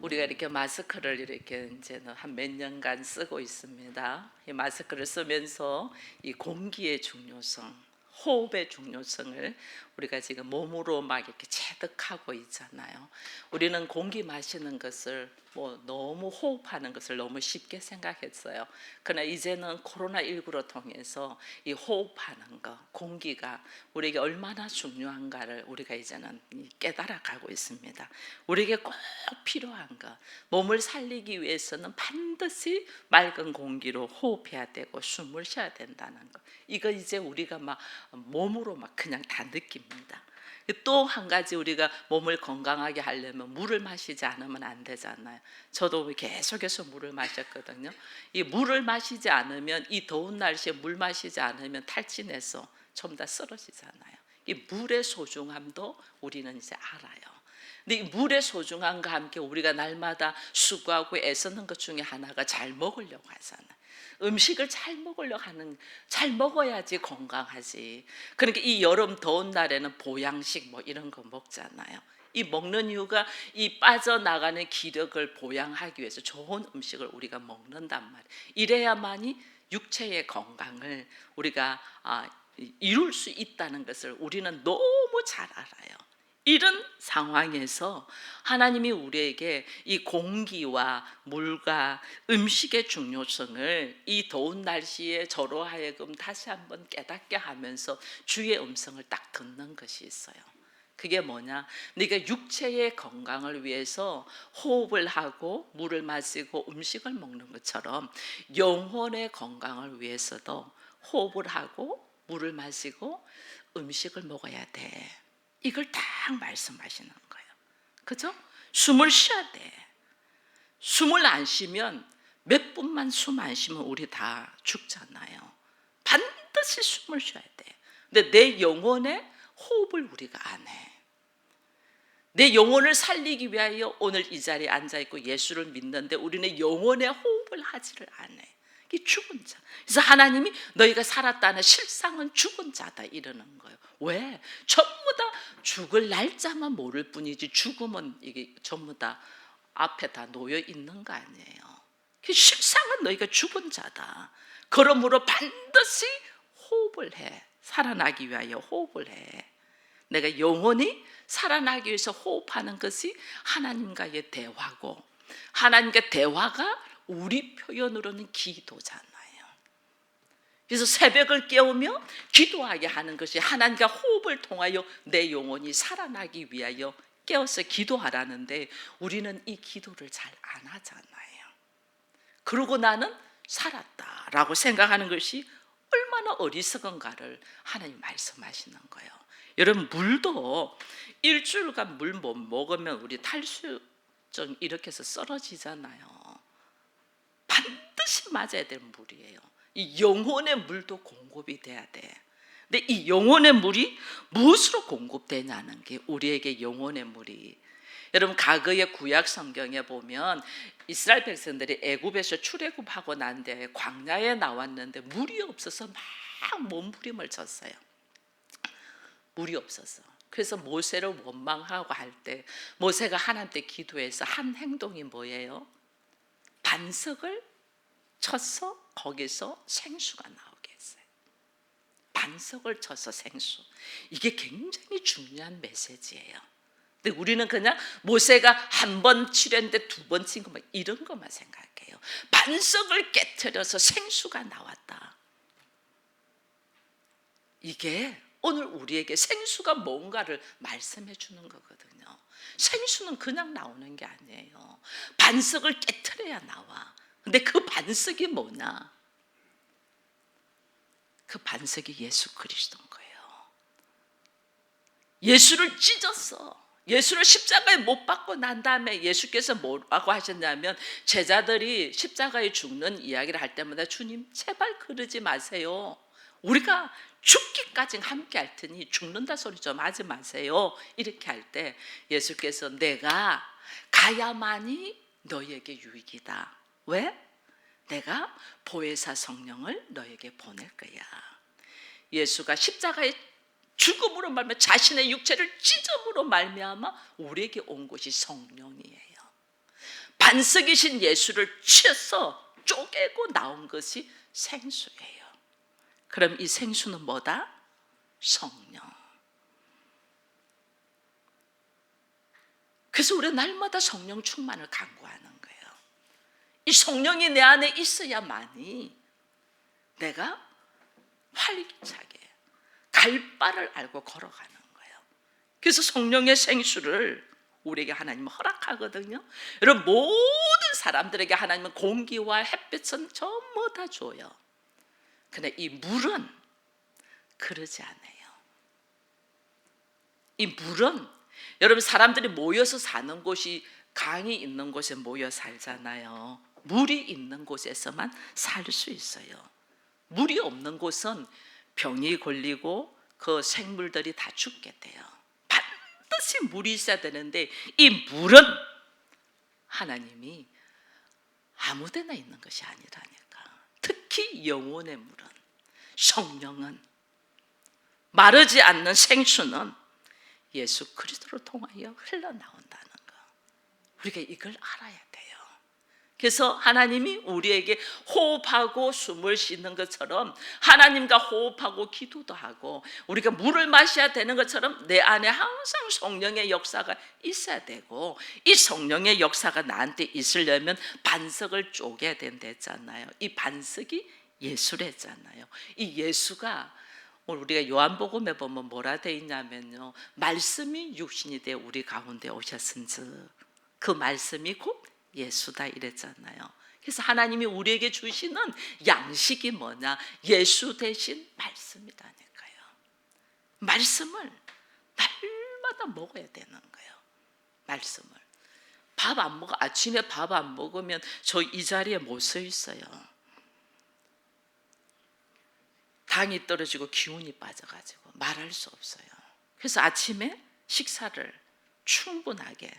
우리가 이렇게 마스크를 이렇게 이제는 한 몇 년간 쓰고 있습니다. 이 마스크를 쓰면서 이 공기의 중요성, 호흡의 중요성을 우리가 지금 몸으로 막 이렇게 체득하고 있잖아요. 우리는 공기 마시는 것을 너무 호흡하는 것을 너무 쉽게 생각했어요. 그러나 이제는 코로나19로 통해서 이 호흡하는 것, 공기가 우리에게 얼마나 중요한가를 우리가 이제는 깨달아 가고 있습니다. 우리에게 꼭 필요한 것, 몸을 살리기 위해서는 반드시 맑은 공기로 호흡해야 되고 숨을 쉬어야 된다는 것. 이거 이제 우리가 막 몸으로 막 그냥 다 느낍니다. 또 한 가지, 우리가 몸을 건강하게 하려면 물을 마시지 않으면 안 되잖아요. 저도 계속해서 물을 마셨거든요. 이 물을 마시지 않으면, 이 더운 날씨에 물 마시지 않으면 탈진해서 전부 다 쓰러지잖아요. 이 물의 소중함도 우리는 이제 알아요. 근데 이 물의 소중함과 함께 우리가 날마다 수고하고 애쓰는 것 중에 하나가 잘 먹으려고 하잖아요. 음식을 잘 먹어야지 건강하지. 그러니까 이 여름 더운 날에는 보양식 이런 거 먹잖아요. 이 먹는 이유가 이 빠져나가는 기력을 보양하기 위해서 좋은 음식을 우리가 먹는단 말이에요. 이래야만이 육체의 건강을 우리가 이룰 수 있다는 것을 우리는 너무 잘 알아요. 이런 상황에서 하나님이 우리에게 이 공기와 물과 음식의 중요성을 이 더운 날씨에 저로 하여금 다시 한번 깨닫게 하면서 주의 음성을 딱 듣는 것이 있어요. 그게 뭐냐? 네가 육체의 건강을 위해서 호흡을 하고 물을 마시고 음식을 먹는 것처럼 영혼의 건강을 위해서도 호흡을 하고 물을 마시고 음식을 먹어야 돼. 이걸 딱 말씀하시는 거예요. 그죠? 숨을 쉬어야 돼. 숨을 안 쉬면, 몇 분만 숨 안 쉬면 우리 다 죽잖아요. 반드시 숨을 쉬어야 돼. 근데 내 영혼의 호흡을 우리가 안 해. 내 영혼을 살리기 위하여 오늘 이 자리에 앉아있고 예수를 믿는데 우리는 영혼의 호흡을 하지를 않아요. 이게 죽은 자. 그래서 하나님이 너희가 살았다는 실상은 죽은 자다 이러는 거예요. 왜? 전부 다 죽을 날짜만 모를 뿐이지 죽음은 이게 전부 다 앞에 다 놓여 있는 거 아니에요. 그 실상은 너희가 죽은 자다. 그러므로 반드시 호흡을 해. 살아나기 위하여 호흡을 해. 내가 영혼이 살아나기 위해서 호흡하는 것이 하나님과의 대화고, 하나님과 대화가 우리 표현으로는 기도잖아요. 그래서 새벽을 깨우며 기도하게 하는 것이 하나님과 호흡을 통하여 내 영혼이 살아나기 위하여 깨어서 기도하라는데 우리는 이 기도를 잘 안 하잖아요. 그러고 나는 살았다라고 생각하는 것이 얼마나 어리석은가를 하나님 말씀하시는 거예요. 여러분, 물도 일주일간 물 못 먹으면 우리 탈수증 이렇게 해서 쓰러지잖아요. 반드시 맞아야 될 물이에요. 이 영혼의 물도 공급이 돼야 돼. 근데 이 영혼의 물이 무엇으로 공급되냐는 게, 우리에게 영혼의 물이, 여러분 과거의 구약 성경에 보면 이스라엘 백성들이 애굽에서 출애굽하고 난 뒤에 광야에 나왔는데 물이 없어서 막 몸부림을 쳤어요. 물이 없어서. 그래서 모세를 원망하고 할 때 모세가 하나님께 기도해서 한 행동이 뭐예요? 반석을 쳐서 거기서 생수가 나오게 했어요. 반석을 쳐서 생수. 이게 굉장히 중요한 메시지예요. 근데 우리는 그냥 모세가 한 번 치려는데 두 번 친 거 이런 것만 생각해요. 반석을 깨트려서 생수가 나왔다. 이게 오늘 우리에게 생수가 뭔가를 말씀해 주는 거거든요. 생수는 그냥 나오는 게 아니에요. 반석을 깨트려야 나와. 근데 그 반석이 뭐냐? 그 반석이 예수 그리스도인 거예요. 예수를 찢었어. 예수를 십자가에 못 박고 난 다음에 예수께서 뭐라고 하셨냐면, 제자들이 십자가에 죽는 이야기를 할 때마다 주님 제발 그러지 마세요. 우리가 죽기까지 함께 할 테니 죽는다 소리 좀 하지 마세요. 이렇게 할 때 예수께서 내가 가야만이 너희에게 유익이다. 왜? 내가 보혜사 성령을 너에게 보낼 거야. 예수가 십자가의 죽음으로 말미암아 자신의 육체를 찢음으로 말미암아 우리에게 온 것이 성령이에요. 반석이신 예수를 쳐서 쪼개고 나온 것이 생수예요. 그럼 이 생수는 뭐다? 성령. 그래서 우리가 날마다 성령 충만을 간구하는 거예요. 이 성령이 내 안에 있어야만이 내가 활기차게 갈 바를 알고 걸어가는 거예요. 그래서 성령의 생수를 우리에게 하나님은 허락하거든요. 여러분, 모든 사람들에게 하나님은 공기와 햇빛은 전부 다 줘요. 근데 이 물은 그러지 않아요. 이 물은 여러분, 사람들이 모여서 사는 곳이 강이 있는 곳에 모여 살잖아요. 물이 있는 곳에서만 살 수 있어요. 물이 없는 곳은 병이 걸리고 그 생물들이 다 죽게 돼요. 반드시 물이 있어야 되는데 이 물은 하나님이 아무 데나 있는 것이 아니라니까. 특히 영혼의 물은, 성령은, 마르지 않는 생수는 예수 그리스도를 통하여 흘러나온다는 거. 우리가 이걸 알아야 돼요. 그래서 하나님이 우리에게 호흡하고 숨을 쉬는 것처럼 하나님과 호흡하고 기도도 하고 우리가 물을 마셔야 되는 것처럼 내 안에 항상 성령의 역사가 있어야 되고, 이 성령의 역사가 나한테 있으려면 반석을 쪼개야 된다 했잖아요. 이 반석이 예수랬잖아요. 이 예수가 우리가 요한복음에 보면 뭐라 돼 있냐면요, 말씀이 육신이 되어 우리 가운데 오셨은즉 그 말씀이 곧 예수다 이랬잖아요. 그래서 하나님이 우리에게 주시는 양식이 뭐냐? 예수 대신 말씀이라니까요. 말씀을 날마다 먹어야 되는 거예요. 말씀을. 밥 안 먹어, 아침에 밥 안 먹으면 저 이 자리에 못 서 있어요. 당이 떨어지고 기운이 빠져가지고 말할 수 없어요. 그래서 아침에 식사를 충분하게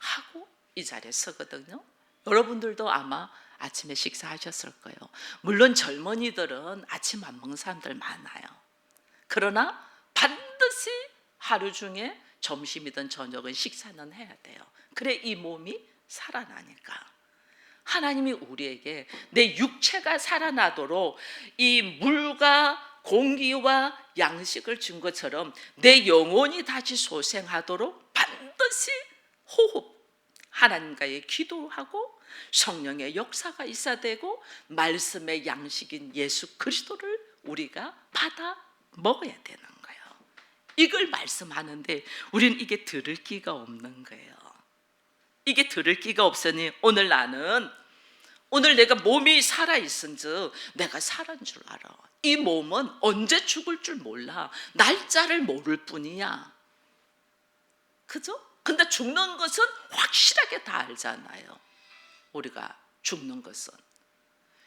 하고 이 자리에 서거든요. 여러분들도 아마 아침에 식사하셨을 거예요. 물론 젊은이들은 아침 안 먹는 사람들 많아요. 그러나 반드시 하루 중에 점심이든 저녁은 식사는 해야 돼요. 그래 이 몸이 살아나니까. 하나님이 우리에게 내 육체가 살아나도록 이 물과 공기와 양식을 준 것처럼 내 영혼이 다시 소생하도록 반드시 호흡, 하나님과의 기도하고 성령의 역사가 있어야 되고 말씀의 양식인 예수 그리스도를 우리가 받아 먹어야 되는 거예요. 이걸 말씀하는데 우리는 이게 들을 기가 없는 거예요. 이게 들을 기가 없으니 오늘 내가 몸이 살아있은즉 내가 살은 줄 알아. 이 몸은 언제 죽을 줄 몰라. 날짜를 모를 뿐이야. 그죠? 근데 죽는 것은 확실하게 다 알잖아요. 우리가 죽는 것은.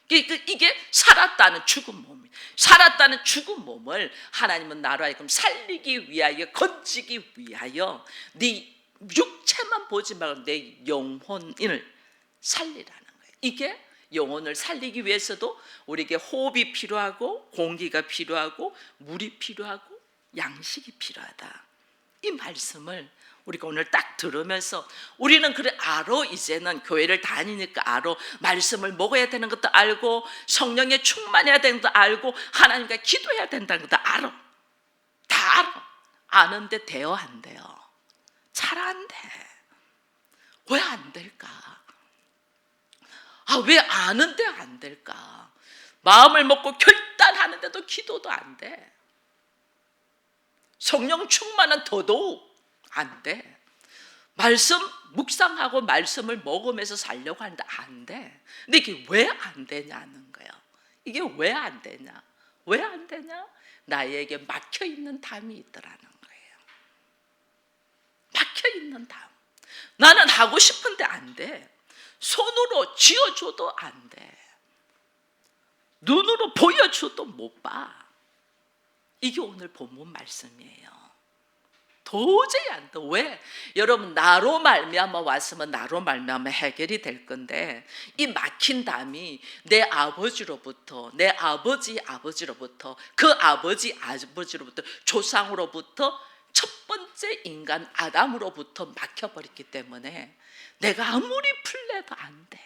이게 살았다는 죽은 몸이, 살았다는 죽은 몸을 하나님은 나로 하여금 살리기 위하여, 건지기 위하여 네 육체만 보지 말고 내 영혼을 살리라는 거예요. 이게 영혼을 살리기 위해서도 우리에게 호흡이 필요하고 공기가 필요하고 물이 필요하고 양식이 필요하다. 이 말씀을 우리가 오늘 딱 들으면서 우리는 그래 알아. 이제는 교회를 다니니까 알아. 말씀을 먹어야 되는 것도 알고 성령에 충만해야 되는 것도 알고 하나님과 기도해야 된다는 것도 알아. 다 알아. 아는데 돼요, 안 돼요? 잘 안 돼. 왜 안 될까? 왜 아는데 안 될까? 마음을 먹고 결단하는데도 기도도 안 돼. 성령 충만은 더더욱 안 돼. 말씀 묵상하고 말씀을 먹으면서 살려고 하는데 안 돼. 근데 이게 왜 안 되냐는 거예요. 이게 왜 안 되냐? 왜 안 되냐? 나에게 막혀 있는 담이 있더라는 거예요. 막혀 있는 담. 나는 하고 싶은데 안 돼. 손으로 쥐어줘도 안 돼. 눈으로 보여줘도 못 봐. 이게 오늘 본문 말씀이에요. 도저히 안 돼. 왜? 여러분, 나로 말미암아 왔으면 나로 말미암아 해결이 될 건데 이 막힌 담이 내 아버지로부터, 내 아버지로부터, 그 아버지로부터, 조상으로부터 첫 번째 인간 아담으로부터 막혀버렸기 때문에 내가 아무리 풀려도 안 돼.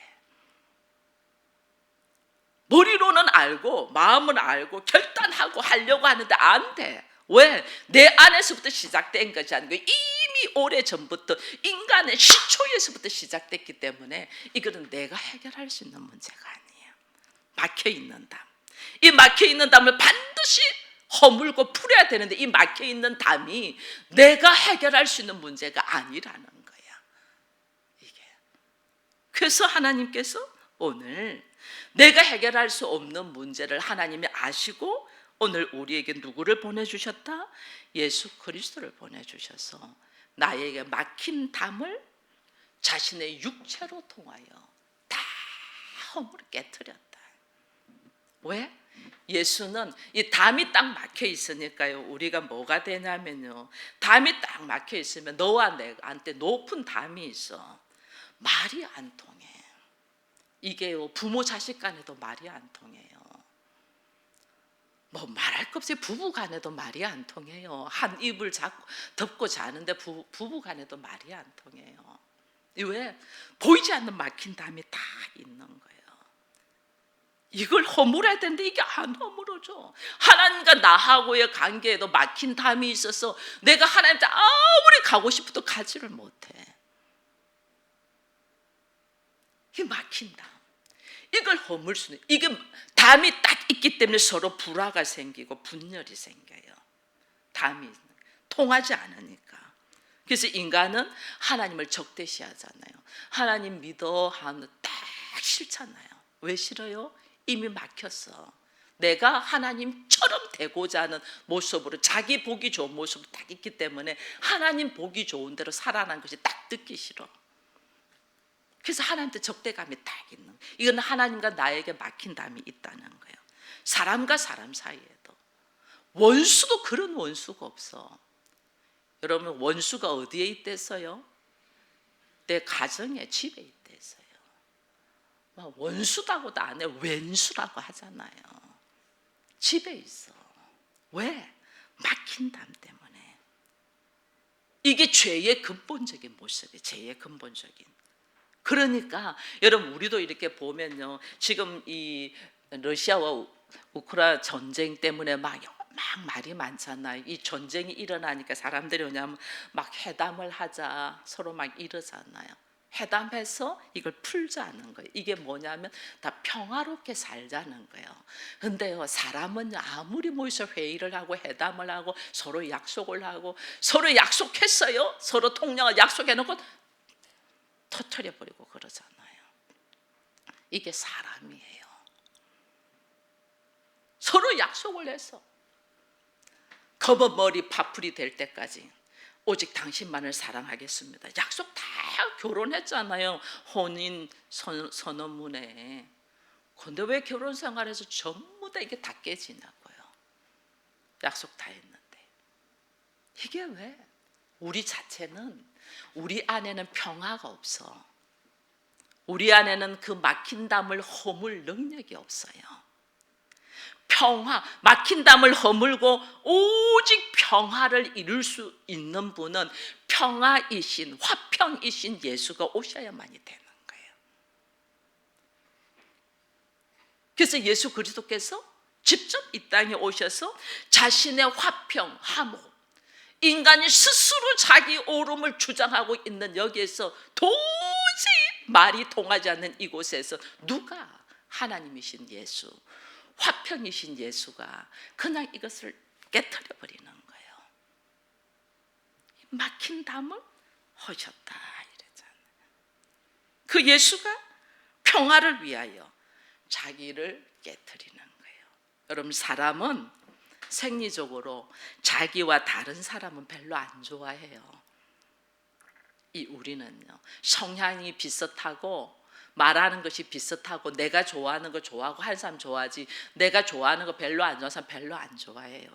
머리로는 알고 마음은 알고 결단하고 하려고 하는데 안 돼. 왜? 내 안에서부터 시작된 것이 아니고 이미 오래전부터 인간의 시초에서부터 시작됐기 때문에 이거는 내가 해결할 수 있는 문제가 아니에요. 막혀있는 담. 이 막혀있는 담을 반드시 허물고 풀어야 되는데 이 막혀있는 담이 내가 해결할 수 있는 문제가 아니라는 거야. 이게. 그래서 하나님께서 오늘 내가 해결할 수 없는 문제를 하나님이 아시고 오늘 우리에게 누구를 보내주셨다? 예수 그리스도를 보내주셔서 나에게 막힌 담을 자신의 육체로 통하여 다 허물어 깨트렸다. 왜? 예수는 이 담이 딱 막혀 있으니까요. 우리가 뭐가 되냐면요. 담이 딱 막혀 있으면 너와 내한테 높은 담이 있어. 말이 안 통해. 이게요. 부모 자식 간에도 말이 안 통해요. 뭐 말할 것 없이 부부 간에도 말이 안 통해요. 한 입을 잡고 덮고 자는데 부부 간에도 말이 안 통해요. 왜? 보이지 않는 막힌 담이 다 있는 거예요. 이걸 허물어야 되는데 이게 안 허물어져. 하나님과 나하고의 관계에도 막힌 담이 있어서 내가 하나님한테 아무리 가고 싶어도 가지를 못해. 이 막힌 담. 이걸 허물 수는, 이게 담이 딱 있기 때문에 서로 불화가 생기고 분열이 생겨요. 담이 통하지 않으니까. 그래서 인간은 하나님을 적대시하잖아요. 하나님 믿어 하면 딱 싫잖아요. 왜 싫어요? 이미 막혔어. 내가 하나님처럼 되고자 하는 모습으로 자기 보기 좋은 모습으로 딱 있기 때문에 하나님 보기 좋은 대로 살아가는 것이 딱 듣기 싫어. 그래서 하나님한테 적대감이 딱 있는 거예요. 이건 하나님과 나에게 막힌 담이 있다는 거예요. 사람과 사람 사이에도. 원수도 그런 원수가 없어. 여러분 원수가 어디에 있댔어요? 내 가정에 집에 있댔어요. 원수라고도 안 해. 왼수라고 하잖아요. 집에 있어. 왜? 막힌 담 때문에. 이게 죄의 근본적인 모습이에요. 죄의 근본적인. 그러니까 여러분 우리도 이렇게 보면요. 지금 이 러시아와 우크라이나 전쟁 때문에 막 말이 많잖아요. 이 전쟁이 일어나니까 사람들이 뭐냐면 막 회담을 하자 서로 막 이러잖아요. 회담해서 이걸 풀자는 거예요. 이게 뭐냐면 다 평화롭게 살자는 거예요. 근데요 사람은 아무리 모여서 회의를 하고 회담을 하고 서로 약속을 하고 서로 약속했어요. 서로 통역을 약속해놓고 터뜨려버리고 그러잖아요. 이게 사람이에요. 서로 약속을 해서 검은 머리 파풀이 될 때까지 오직 당신만을 사랑하겠습니다. 약속 다 결혼했잖아요. 혼인 선언문에. 근데 왜 결혼 생활에서 전부 다 이게 다 깨지냐고요. 약속 다 했는데. 이게 왜? 우리 자체는 우리 안에는 평화가 없어. 우리 안에는 그 막힌 담을 허물 능력이 없어요. 평화, 막힌 담을 허물고 오직 평화를 이룰 수 있는 분은 평화이신, 화평이신 예수가 오셔야만이 되는 거예요. 그래서 예수 그리스도께서 직접 이 땅에 오셔서 자신의 화평, 화목, 인간이 스스로 자기 옳음을 주장하고 있는 여기에서 도저히 말이 통하지 않는 이곳에서 누가 하나님이신 예수, 화평이신 예수가 그냥 이것을 깨트려 버리는 거예요. 막힌 담을 허셨다 이랬잖아요. 그 예수가 평화를 위하여 자기를 깨트리는 거예요. 여러분 사람은 생리적으로 자기와 다른 사람은 별로 안 좋아해요. 이 우리는요 성향이 비슷하고 말하는 것이 비슷하고 내가 좋아하는 거 좋아하고 한 사람 좋아하지 내가 좋아하는 거 별로 안 좋아하는 사람 별로 안 좋아해요.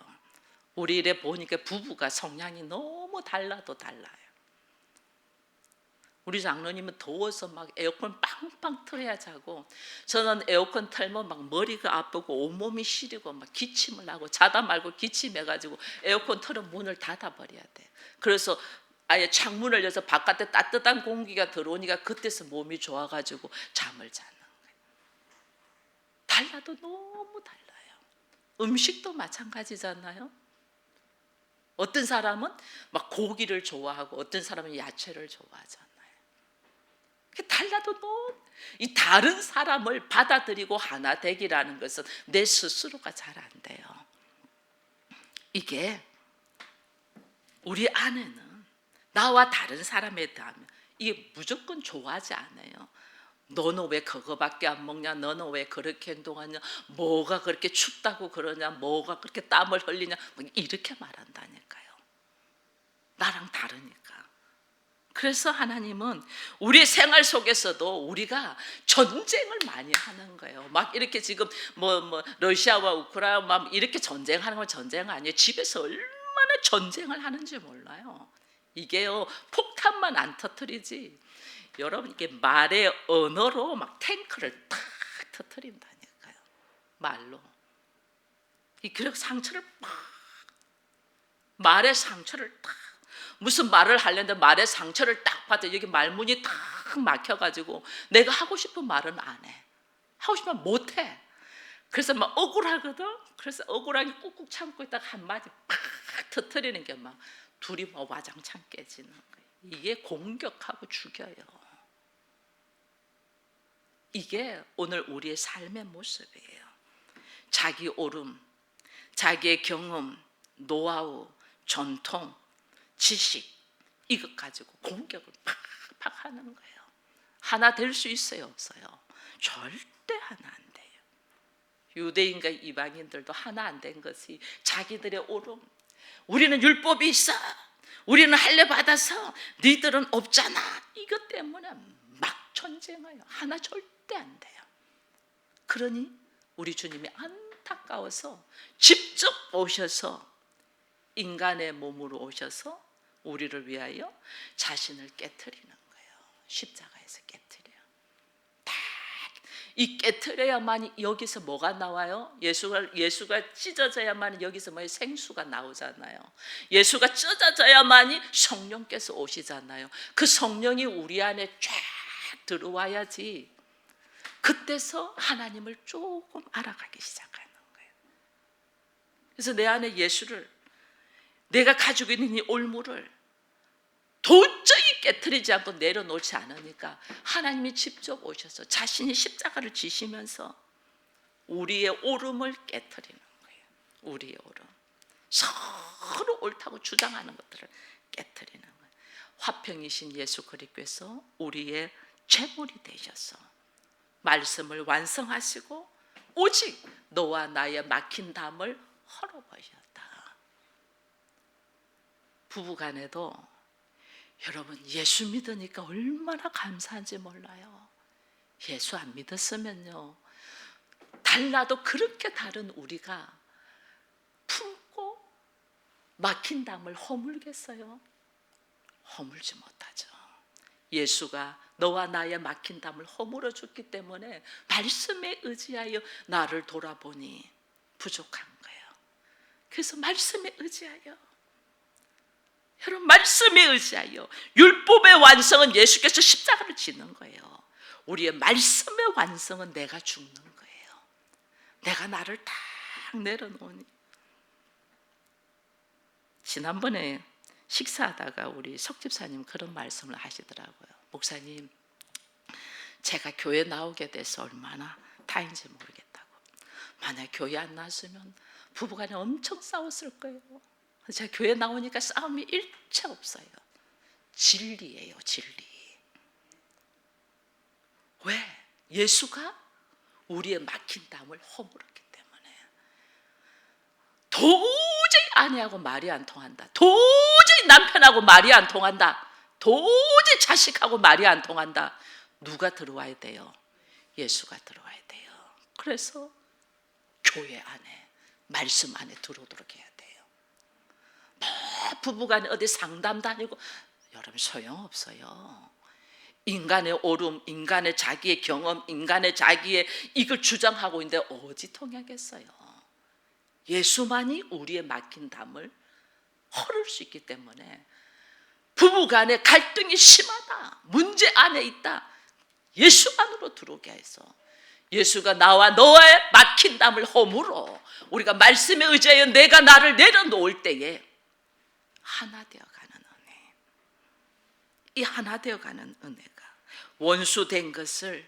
우리 이래 보니까 부부가 성향이 너무 달라도 달라요. 우리 장로님은 더워서 막 에어컨 빵빵 틀어야 자고 저는 에어컨 틀면 막 머리가 아프고 온몸이 시리고 막 기침을 하고 자다 말고 기침해가지고 에어컨 틀어 문을 닫아버려야 돼. 그래서 아예 창문을 열어서 바깥에 따뜻한 공기가 들어오니까 그때서 몸이 좋아가지고 잠을 자는 거예요. 달라도 너무 달라요. 음식도 마찬가지잖아요. 어떤 사람은 막 고기를 좋아하고 어떤 사람은 야채를 좋아하잖아요. 달라도 너무 이 다른 사람을 받아들이고 하나 되기라는 것은 내 스스로가 잘 안 돼요. 이게 우리 안에는 나와 다른 사람에 대하면 이게 무조건 좋아하지 않아요. 너는 왜 그거밖에 안 먹냐? 너는 왜 그렇게 행동하냐? 뭐가 그렇게 춥다고 그러냐? 뭐가 그렇게 땀을 흘리냐? 이렇게 말한다니까요. 나랑 다르니까. 그래서 하나님은 우리 생활 속에서도 우리가 전쟁을 많이 하는 거예요. 막 이렇게 지금 뭐 러시아와 우크라이나 막 이렇게 전쟁하는 건 전쟁 아니에요. 집에서 얼마나 전쟁을 하는지 몰라요. 이게요, 폭탄만 안 터뜨리지 여러분 이게 말의 언어로 막 탱크를 탁 터뜨린다니까요. 말로. 그리고 상처를 막 말의 상처를 탁 무슨 말을 하려는데 말의 상처를 딱 받아 여기 말문이 탁 막혀가지고 내가 하고 싶은 말은 안 해. 하고 싶으면 못 해. 그래서 막 억울하거든. 그래서 억울하게 꾹꾹 참고 있다가 한마디 팍 터뜨리는 게 막 둘이 뭐 와장창 깨지는 거예요. 이게 공격하고 죽여요. 이게 오늘 우리의 삶의 모습이에요. 자기 옳음, 자기의 경험, 노하우, 전통, 지식 이것 가지고 공격을 팍팍 하는 거예요. 하나 될 수 있어요, 없어요? 절대 하나 안 돼요. 유대인과 이방인들도 하나 안 된 것이 자기들의 옳음. 우리는 율법이 있어. 우리는 할례 받아서 너희들은 없잖아. 이것 때문에 막 전쟁해요. 하나 절대 안 돼요. 그러니 우리 주님이 안타까워서 직접 오셔서 인간의 몸으로 오셔서 우리를 위하여 자신을 깨트리는 거예요. 십자가에서 깨트려요. 딱 이 깨트려야만 여기서 뭐가 나와요? 예수가 찢어져야만 여기서 뭐 생수가 나오잖아요. 예수가 찢어져야만이 성령께서 오시잖아요. 그 성령이 우리 안에 쫙 들어와야지 그때서 하나님을 조금 알아가기 시작하는 거예요. 그래서 내 안에 예수를 내가 가지고 있는 이 올무를 도저히 깨트리지 않고 내려놓지 않으니까 하나님이 직접 오셔서 자신이 십자가를 지시면서 우리의 옳음을 깨트리는 거예요. 우리의 옳음. 서로 옳다고 주장하는 것들을 깨트리는 거예요. 화평이신 예수 그리스도께서 우리의 제물이 되셔서 말씀을 완성하시고 오직 너와 나의 막힌 담을 헐어버렸다. 부부간에도 여러분 예수 믿으니까 얼마나 감사한지 몰라요. 예수 안 믿었으면요 달라도 그렇게 다른 우리가 품고 막힌 담을 허물겠어요? 허물지 못하죠. 예수가 너와 나의 막힌 담을 허물어 줬기 때문에 말씀에 의지하여 나를 돌아보니 부족한 거예요. 그래서 말씀에 의지하여 여러분 말씀에 의지하여 율법의 완성은 예수께서 십자가를 지는 거예요. 우리의 말씀의 완성은 내가 죽는 거예요. 내가 나를 딱 내려놓으니. 지난번에 식사하다가 우리 석집사님 그런 말씀을 하시더라고요. 목사님, 제가 교회 나오게 돼서 얼마나 다행인지 모르겠다고. 만약 교회 안 나왔으면 부부간에 엄청 싸웠을 거예요. 제가 교회 나오니까 싸움이 일체 없어요. 진리예요, 진리. 왜? 예수가 우리의 막힌 담을 허물었기 때문에. 도저히 아내하고 말이 안 통한다. 도저히 남편하고 말이 안 통한다. 도저히 자식하고 말이 안 통한다. 누가 들어와야 돼요? 예수가 들어와야 돼요. 그래서 교회 안에, 말씀 안에 들어오도록 해야 돼요. 부부간에 어디 상담 다니고 여러분 소용없어요. 인간의 옳음, 인간의 자기의 경험, 인간의 자기의 이걸 주장하고 있는데 어디 통하겠어요? 예수만이 우리의 막힌 담을 헐을 수 있기 때문에 부부간에 갈등이 심하다, 문제 안에 있다, 예수 안으로 들어오게 해서 예수가 나와 너의 막힌 담을 허물어 우리가 말씀에 의지하여 내가 나를 내려놓을 때에 하나 되어가는 은혜, 이 하나 되어가는 은혜가 원수된 것을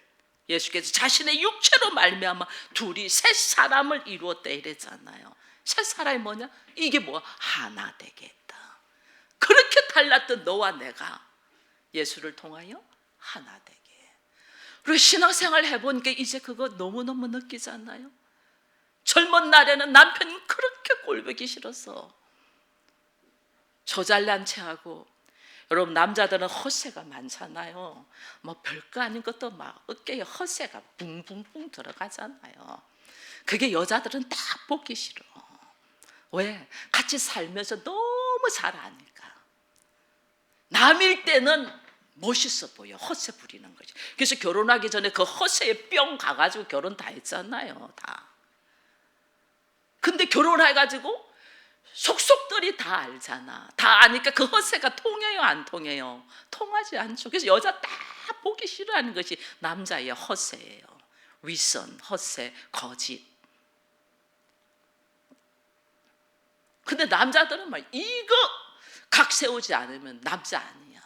예수께서 자신의 육체로 말미암아 둘이 새 사람을 이루었다 이랬잖아요. 새 사람이 뭐냐? 이게 뭐야? 하나 되겠다. 그렇게 달랐던 너와 내가 예수를 통하여 하나 되게. 그리고 신앙생활 해보니까 이제 그거 너무너무 느끼잖아요. 젊은 날에는 남편이 그렇게 꼴보기 싫어서 저잘난 체하고, 여러분 남자들은 허세가 많잖아요. 뭐 별거 아닌 것도 막 어깨에 허세가 붕붕붕 들어가잖아요. 그게 여자들은 다 보기 싫어. 왜? 같이 살면서 너무 잘 아니까. 남일 때는 멋있어 보여, 허세 부리는 거지. 그래서 결혼하기 전에 그 허세에 뿅 가가지고 결혼 다 했잖아요, 다. 근데 결혼해가지고 속속들이 다 알잖아. 다 아니까 그 허세가 통해요, 안 통해요? 통하지 않죠. 그래서 여자 다 보기 싫어하는 것이 남자의 허세예요. 위선, 허세, 거짓. 근데 남자들은 막 이거 각 세우지 않으면 남자 아니야.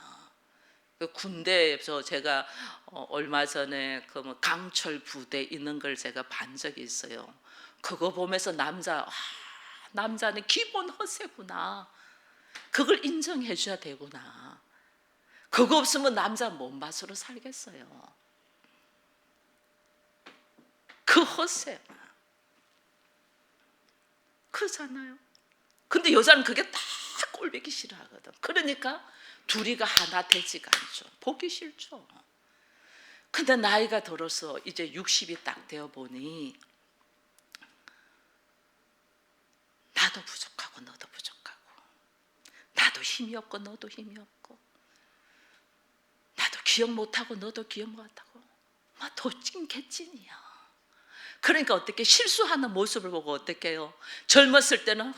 그 군대에서 제가 얼마 전에 그 뭐 강철 부대 있는 걸 제가 본 적이 있어요. 그거 보면서 남자는 기본 허세구나. 그걸 인정해 줘야 되구나. 그거 없으면 남자 뭔 맛으로 살겠어요. 그 허세. 그렇잖아요. 근데 여자는 그게 다 꼴보기 싫어하거든. 그러니까 둘이가 하나 되지가 않죠. 보기 싫죠. 근데 나이가 들어서 이제 60이 딱 되어 보니 나도 부족하고 너도 부족하고, 나도 힘이 없고 너도 힘이 없고, 나도 기억 못하고 너도 기억 못하고, 막 도찐 개찐이야. 그러니까 어떻게 실수하는 모습을 보고 어떻게 해요? 젊었을 때는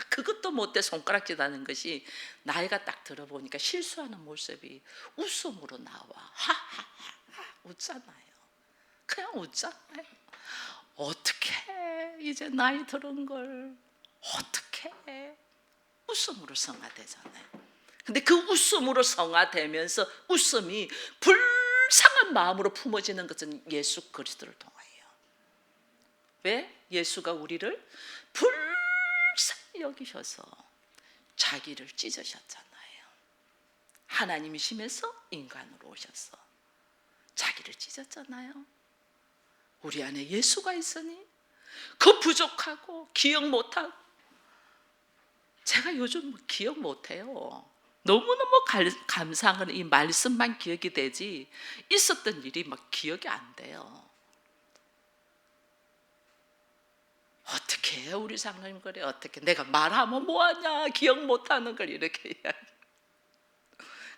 그것도 못돼 손가락질 하는 것이 나이가 딱 들어보니까 실수하는 모습이 웃음으로 나와. 하하하 웃잖아요. 그냥 웃잖아요. 어떻게 이제 나이 들은 걸 어떻게 웃음으로 성화되잖아요. 근데 그 웃음으로 성화되면서 웃음이 불쌍한 마음으로 품어지는 것은 예수 그리스도를 통하여요. 왜? 예수가 우리를 불쌍히 여기셔서 자기를 찢으셨잖아요. 하나님이시면서 인간으로 오셔서 자기를 찢었잖아요. 우리 안에 예수가 있으니 그 부족하고 기억 못하고, 제가 요즘 기억 못해요. 너무너무 감사한 이 말씀만 기억이 되지 있었던 일이 막 기억이 안 돼요. 어떻게 해요? 우리 장로님 그래. 어떻게 내가 말하면 뭐하냐, 기억 못하는 걸 이렇게 이야기.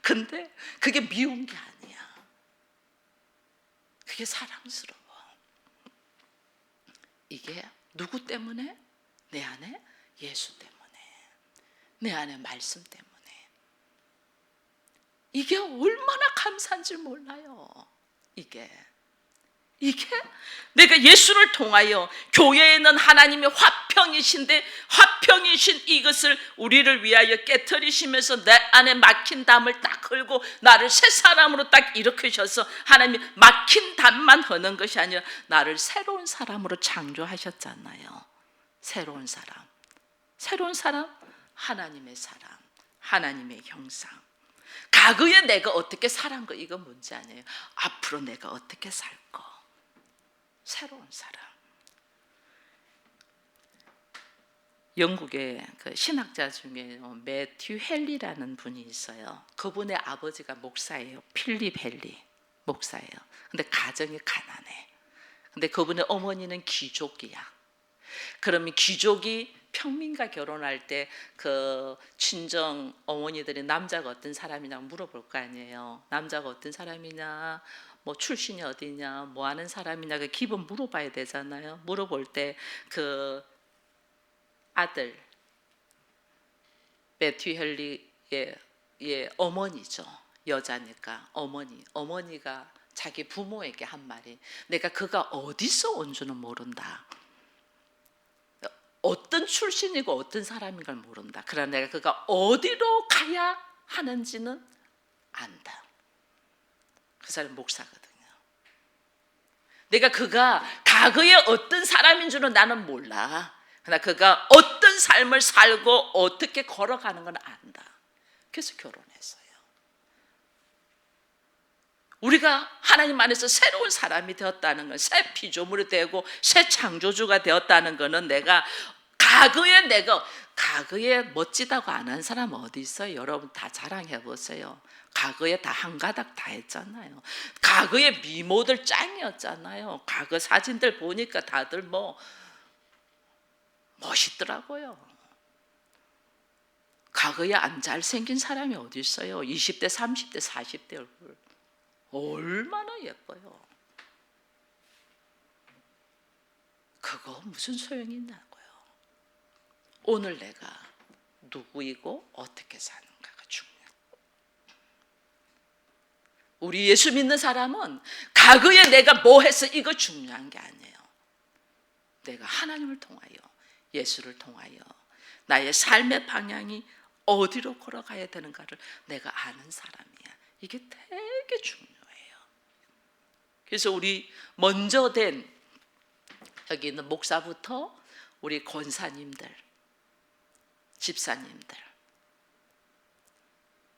근데 그게 미운 게 아니야. 그게 사랑스러워. 이게 누구 때문에? 내 안에 예수 때문에, 내 안에 말씀 때문에. 이게 얼마나 감사한 줄 몰라요. 이게 내가 예수를 통하여 교회에 있는 하나님의 화평이신데, 화평이신 이것을 우리를 위하여 깨트리시면서 내 안에 막힌 담을 딱 걸고 나를 새 사람으로 딱 일으키셔서, 하나님이 막힌 담만 허는 것이 아니라 나를 새로운 사람으로 창조하셨잖아요. 새로운 사람, 하나님의 사람, 하나님의 형상. 과거에 내가 어떻게 살은 거 이건 문제 아니에요. 앞으로 내가 어떻게 살 거. 새로운 사람. 영국의 그 신학자 중에 매튜 헨리라는 분이 있어요. 그분의 아버지가 목사예요. 필립 헨리 목사예요. 근데 가정이 가난해. 근데 그분의 어머니는 귀족이야. 그러면 귀족이 평민과 결혼할 때 그 친정 어머니들이 남자가 어떤 사람이냐 물어볼 거 아니에요. 남자가 어떤 사람이냐, 뭐 출신이 어디냐, 뭐 하는 사람이냐, 그 기본 물어봐야 되잖아요. 물어볼 때 그 아들 매튜 헨리의 어머니죠. 여자니까 어머니가 자기 부모에게 한 말이, 내가 그가 어디서 온 줄은 모른다. 어떤 출신이고 어떤 사람인 걸 모른다. 그러나 내가 그가 어디로 가야 하는지는 안다. 그 사람 목사거든요. 내가 그가 과거에 어떤 사람인 줄은 나는 몰라. 그러나 그가 어떤 삶을 살고 어떻게 걸어가는 건 안다. 그래서 결혼했어요. 우리가 하나님 안에서 새로운 사람이 되었다는 건, 새 피조물이 되고 새 창조주가 되었다는 것은 내가 과거에 멋지다고 안 한 사람 어디 있어요? 여러분 다 자랑해 보세요. 과거에 다 한가닥 다 했잖아요. 과거에 미모들 짱이었잖아요. 과거 사진들 보니까 다들 멋있더라고요. 과거에 안 잘생긴 사람이 어디 있어요? 20대, 30대, 40대 얼굴 얼마나 예뻐요. 그거 무슨 소용이 있냐고요. 오늘 내가 누구이고 어떻게 사는가가 중요해요. 우리 예수 믿는 사람은 과거에 내가 뭐 해서 이거 중요한 게 아니에요. 내가 하나님을 통하여, 예수를 통하여 나의 삶의 방향이 어디로 걸어가야 되는가를 내가 아는 사람이야. 이게 되게 중요해요. 그래서 우리 먼저 된 여기 있는 목사부터 우리 권사님들, 집사님들,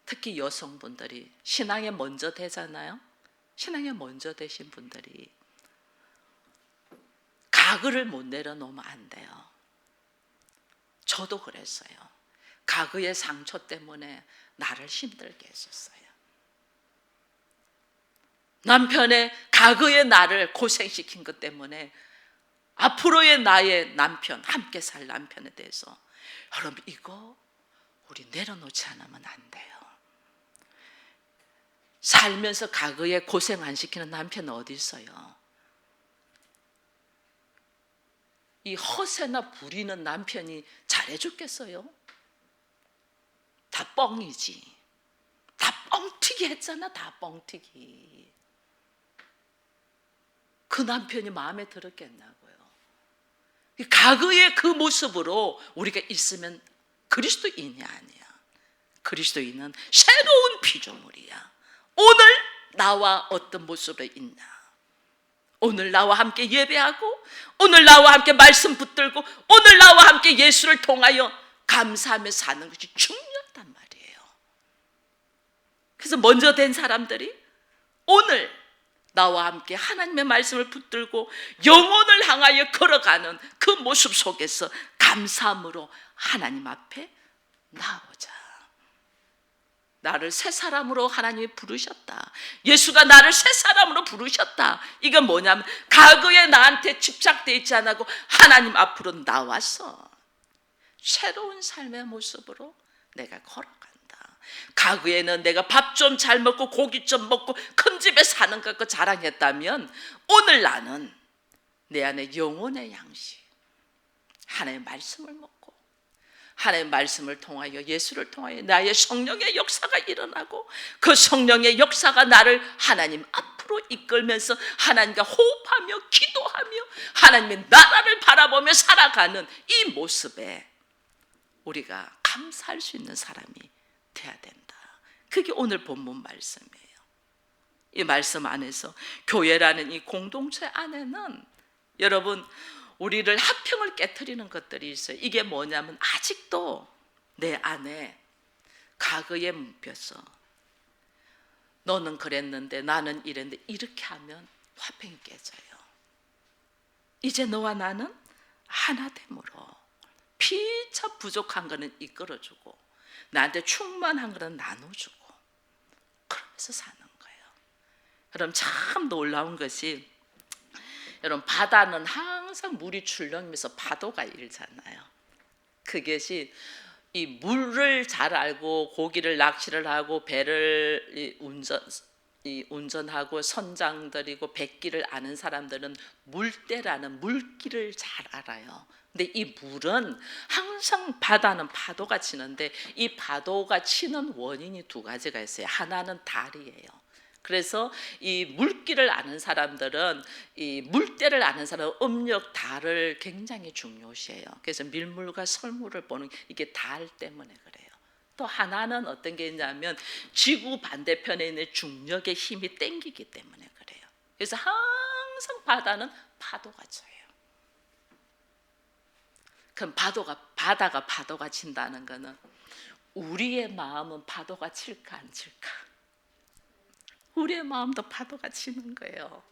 특히 여성분들이 신앙에 먼저 되잖아요. 신앙에 먼저 되신 분들이 과거를 못 내려놓으면 안 돼요. 저도 그랬어요. 과거의 상처 때문에 나를 힘들게 했었어요. 남편의 과거의 나를 고생시킨 것 때문에 앞으로의 나의 남편, 함께 살 남편에 대해서, 여러분 이거 우리 내려놓지 않으면 안 돼요. 살면서 과거에 고생 안 시키는 남편은 어디 있어요? 이 허세나 부리는 남편이 잘해줬겠어요? 다 뻥이지. 다 뻥튀기 했잖아. 다 뻥튀기. 그 남편이 마음에 들었겠냐고요. 과거의 그 모습으로 우리가 있으면 그리스도인이 아니야. 그리스도인은 새로운 피조물이야. 오늘 나와 어떤 모습으로 있나? 오늘 나와 함께 예배하고, 오늘 나와 함께 말씀 붙들고, 오늘 나와 함께 예수를 통하여 감사하며 사는 것이 중요하단 말이에요. 그래서 먼저 된 사람들이 오늘 나와 함께 하나님의 말씀을 붙들고 영혼을 향하여 걸어가는 그 모습 속에서 감사함으로 하나님 앞에 나오자. 나를 새 사람으로 하나님이 부르셨다. 예수가 나를 새 사람으로 부르셨다. 이건 뭐냐면 과거에 나한테 집착되어 있지 않고 하나님 앞으로 나와서 새로운 삶의 모습으로 내가 걸어간다. 과거에는 내가 밥 좀 잘 먹고 고기 좀 먹고 큰 집에 사는 것 자랑했다면, 오늘 나는 내 안에 영혼의 양식, 하나님의 말씀을 먹고 하나님의 말씀을 통하여, 예수를 통하여 나의 성령의 역사가 일어나고, 그 성령의 역사가 나를 하나님 앞으로 이끌면서 하나님과 호흡하며 기도하며 하나님의 나라를 바라보며 살아가는 이 모습에 우리가 감사할 수 있는 사람이 돼야 된다. 그게 오늘 본문 말씀이에요. 이 말씀 안에서 교회라는 이 공동체 안에는 여러분 우리를 합평을 깨트리는 것들이 있어요. 이게 뭐냐면 아직도 내 안에 과거에 뭉쳐서 너는 그랬는데 나는 이랬는데 이렇게 하면 화평이 깨져요. 이제 너와 나는 하나됨으로 피차 부족한 거는 이끌어주고 나한테 충만한 거는 나눠주고 그러면서 사는 거예요. 그럼 참 놀라운 것이, 여러분 바다는 항상 물이 출렁이면서 파도가 일잖아요. 그것이 이 물을 잘 알고 고기를 낚시를 하고 배를 운전하고 선장들이고 백기를 아는 사람들은 물때라는 물길을 잘 알아요. 근데 이 물은 항상 바다는 파도가 치는데 이 파도가 치는 원인이 두 가지가 있어요. 하나는 달이에요. 그래서 이 물길을 아는 사람들은, 이 물때를 아는 사람은 음력 달을 굉장히 중요시해요. 그래서 밀물과 설물을 보는 이게 달 때문에 그래요. 또 하나는 어떤 게 있냐면 지구 반대편에 있는 중력의 힘이 땡기기 때문에 그래요. 그래서 항상 바다는 파도가 쳐요. 그럼 바다가 파도가 친다는 거는 우리의 마음은 파도가 칠까 안 칠까? 우리의 마음도 파도가 치는 거예요.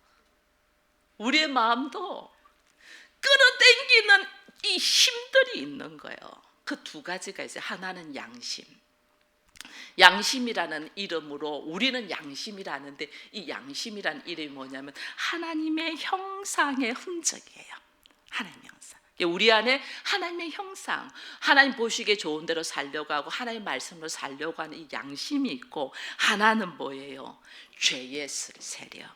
우리의 마음도 끌어당기는 이 힘들이 있는 거예요. 그 두 가지가 있어요. 하나는 양심. 양심이라는 이름으로 우리는 양심이라는데 이 양심이라는 이름이 뭐냐면 하나님의 형상의 흔적이에요. 하나님의 형상. 우리 안에 하나님의 형상, 하나님 보시기에 좋은 대로 살려고 하고 하나님의 말씀으로 살려고 하는 이 양심이 있고, 하나는 뭐예요? 죄의 세력.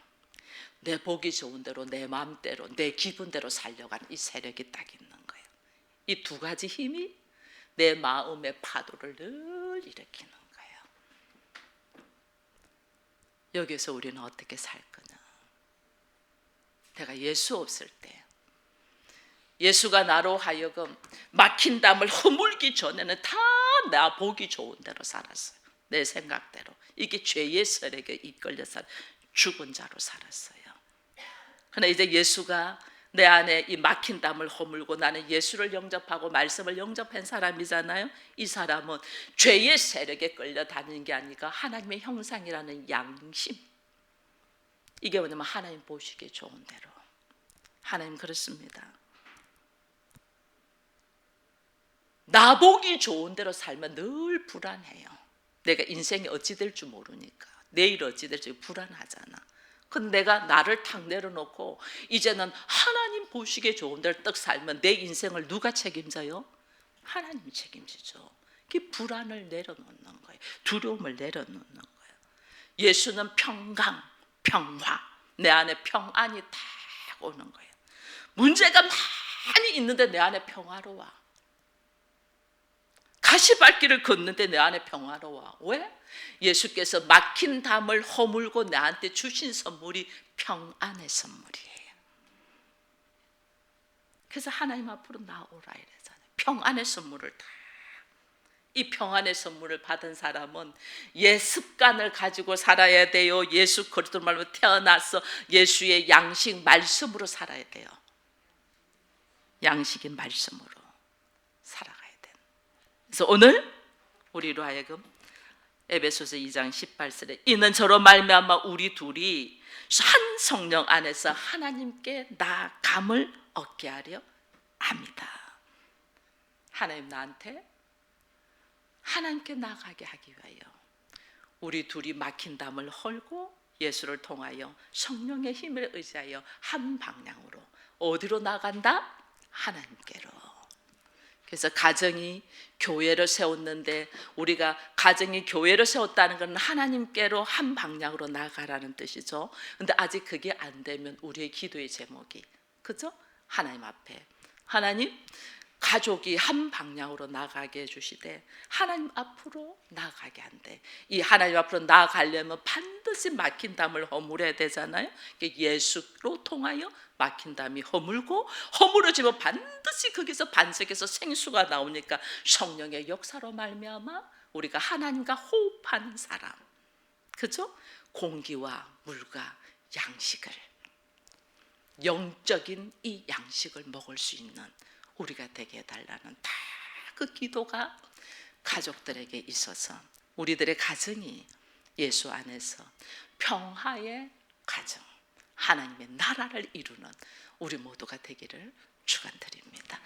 내 보기 좋은 대로, 내 마음대로, 내 기분대로 살려고 하는 이 세력이 딱 있는 거예요. 이 두 가지 힘이 내 마음의 파도를 늘 일으키는 거예요. 여기서 우리는 어떻게 살 거냐? 내가 예수 없을 때, 예수가 나로 하여금 막힌 담을 허물기 전에는 다 나 보기 좋은 대로 살았어요. 내 생각대로. 이게 죄의 세력에 이끌려서 죽은 자로 살았어요. 그러나 이제 예수가 내 안에 이 막힌 담을 허물고 나는 예수를 영접하고 말씀을 영접한 사람이잖아요. 이 사람은 죄의 세력에 끌려다니는 게 아니라 하나님의 형상이라는 양심. 이게 뭐냐면 하나님 보시기에 좋은 대로. 하나님 그렇습니다. 나보기 좋은 대로 살면 늘 불안해요. 내가 인생이 어찌 될 줄 모르니까. 내일 어찌 될지 불안하잖아. 근데 내가 나를 탁 내려놓고 이제는 하나님 보시기에 좋은 대로 딱 살면 내 인생을 누가 책임져요? 하나님이 책임지죠. 그 불안을 내려놓는 거예요. 두려움을 내려놓는 거예요. 예수는 평강, 평화, 내 안에 평안이 딱 오는 거예요. 문제가 많이 있는데 내 안에 평화로워. 가시밭길을 걷는데 내 안에 평화로워. 왜? 예수께서 막힌 담을 허물고 나한테 주신 선물이 평안의 선물이에요. 그래서 하나님 앞으로 나오라 이래잖아요. 평안의 선물을 다. 이 평안의 선물을 받은 사람은 옛 습관을 가지고 살아야 돼요. 예수 그리스도 말로 태어나서 예수의 양식 말씀으로 살아야 돼요. 양식인 말씀으로 살아가야 돼요. 그래서 오늘 우리로 하여금 에베소서 2장 18절에 이는 저로 말미암아 우리 둘이 한 성령 안에서 하나님께 나아감을 얻게 하려 합니다. 하나님 나한테 하나님께 나아가게 하기 위하여 우리 둘이 막힌 담을 헐고 예수를 통하여 성령의 힘을 의지하여 한 방향으로 어디로 나간다? 하나님께로. 그래서 가정이 교회를 세웠는데 우리가 가정이 교회를 세웠다는 것은 하나님께로 한 방향으로 나가라는 뜻이죠. 근데 아직 그게 안 되면 우리의 기도의 제목이 그죠? 하나님 앞에 하나님 가족이 한 방향으로 나가게 해주시되 하나님 앞으로 나가게 한대. 이 하나님 앞으로 나가려면 반드시 막힌 담을 허물어야 되잖아요. 예수로 통하여 막힌 담이 허물고 허물어지면 반드시 거기서 반석에서 생수가 나오니까 성령의 역사로 말미암아 우리가 하나님과 호흡하는 사람, 그죠? 공기와 물과 양식을, 영적인 이 양식을 먹을 수 있는 우리가 되게 해달라는 다 그 기도가 가족들에게 있어서 우리들의 가정이 예수 안에서 평화의 가정, 하나님의 나라를 이루는 우리 모두가 되기를 축원드립니다.